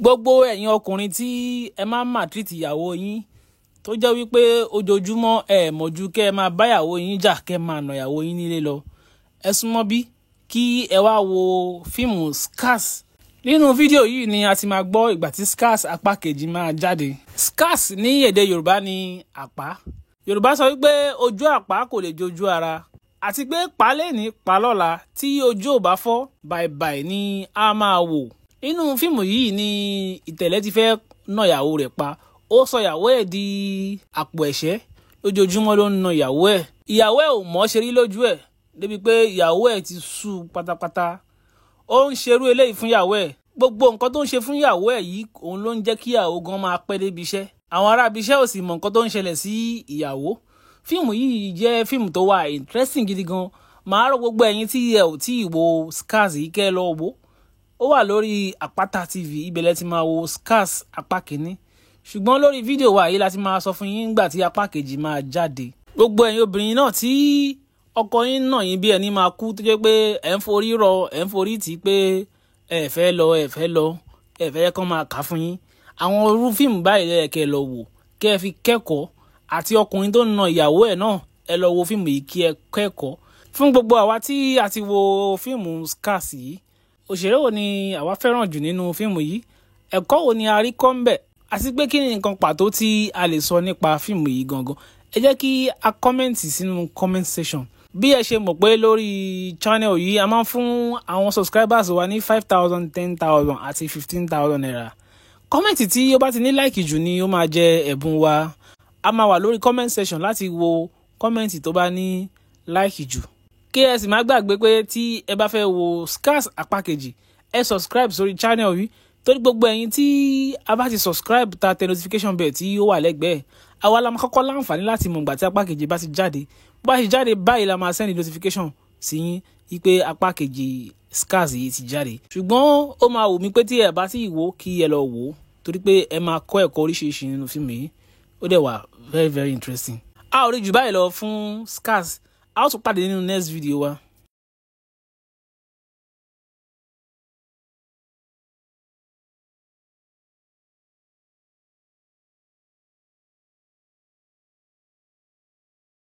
gbogbo ẹ̀yin ọkùnrin tí ẹ máa ń maltreat ìyàwó yín tó jẹ́ wípé ojoojúmọ́ ẹ mọ̀jú kẹ́ ẹ máa bá ìyàwó yín jà kẹ́ ẹ máa nà ìyàwó yín nílé lọ, ẹ súnmọ́ bí kí ẹ wá wo fíìmù Scars. Nínú fídíò yìí ni a ti máa gbọ́ ìgbà tí Scars apá kejì máa jáde. Scars ní èdè Yorùbá ni àpá. Yorùbá sọ wípé ojú àpá kò lè jojú ara, àti pé pálẹ̀ ní palọ́la tí ojú ò bá fọ́ bàìbàì ni a máa wò. Nínú fíìmù yìí ni ìtẹ̀lẹ̀ ti fẹ́ nà ìyàwó rẹ̀ pa. Ó sọ ìyàwó ẹ̀ di àpò ẹ̀ṣẹ́, lójoojúmọ́ ló ń na ìyàwó ẹ̀. Ìyàwó ẹ̀ ò mọ̀ ṣe rí lójú ẹ̀ débi pé ìyàwó ẹ̀ ti sú pátápátá. Ó ń ṣerú eléyìí fún ìyàwó ẹ̀. Gbogbo nǹkan tó ń ṣe fún ìyàwó ẹ̀ yìí òun ló ń jẹ́ kí ìyàwó gan máa pẹ́ débi iṣẹ́. Àwọn ará ibi iṣẹ́ ò sì mọ nǹkan tó ń ṣẹlẹ̀ sí ìyàwó. Fíìmù yìí jẹ́ fíìmù tó wà interesting gidi gan. Màá rọ̀ gbogbo ẹ̀yin tí ẹ ò tí ì wo Scars yìí kẹ́ ẹ lọ wò. Ó wà lórí Àpáta TV, ibẹ̀ lẹ ti máa wo Scars apá kìíní. Ṣùgbọ́n lórí fídíò wa yìí la ti máa sọ fún yín nígbà tí apá kejì máa jáde. Gbogbo ẹ̀yin obìnrin náà tí ọkọ yín nà yín bí ẹni máa kú tó jẹ́ pé ẹ̀ ń forí rọ ẹ̀ ń forí tì pé ẹ fẹ́ lọ ẹ fẹ́ kán máa kà fún yín. Àwọn irú fíìmù báyìí lẹ kẹ́ lọ wò kẹ́ ẹ fi kẹ́kọ̀ọ́, àti ọkùnrin tó ń na ìyàwó ẹ̀ náà ẹ lọ wo fíìmù yìí kí ẹ kẹ́kọ̀ọ́. Fún gbogbo àwa tí a ti wo fíìmù Scars yìí, òṣèré wo ni àwa fẹ́ràn jù nínú fíìmù yìí? Ẹ̀kọ́ wo ni a rí kọ́ ńbẹ̀? Àti pé kí ni nǹkan pàtó tí a lè sọ nípa fíìmù yìí gangan? Ẹ jẹ́ kí a kọ́mẹ́ǹtì sínú comment section. Bí ẹ ṣe mọ̀ pé lórí channel yìí a máa ń fún àwọn subscribers wa ní 5,000, 10,000 àti 15,000 naira. Kọ́mẹ́ǹtì tí ó bá ti ní like jù ni ó máa jẹ ẹ̀bùn wa. A máa wà lórí comment section láti wo kọ́mẹ́ǹtì tó bá ní like jù. Kí ẹ sì má gbàgbé pé tí ẹ bá fẹ́ wo Scars apá kejì, ẹ subscribe sórí channel yìí. Torí gbogbo ẹ̀yin tí a bá ti subscribe ta tẹ notification bell tí ó wà lẹ́gbẹ̀ẹ́, àwa la máa kọ́kọ́ láǹfààní láti mọ̀ ìgbà tí apá kejì bá ti jáde. Bó bá ti jáde báyìí la máa send notification sí yín wípé apá kejì Scars yìí ti jáde. Ṣùgbọ́n ó máa wù mí pé tí ẹ bá ti wò kí ẹ lọ wò, torí pé ẹ máa kọ́ ẹ̀kọ́ oríṣiríṣi nínú fíìmù yìí. Ó dẹ̀ wà very very interesting. A ò rí jù báyìí lọ fún Scars. A ó tún pàdé nínú next video wa.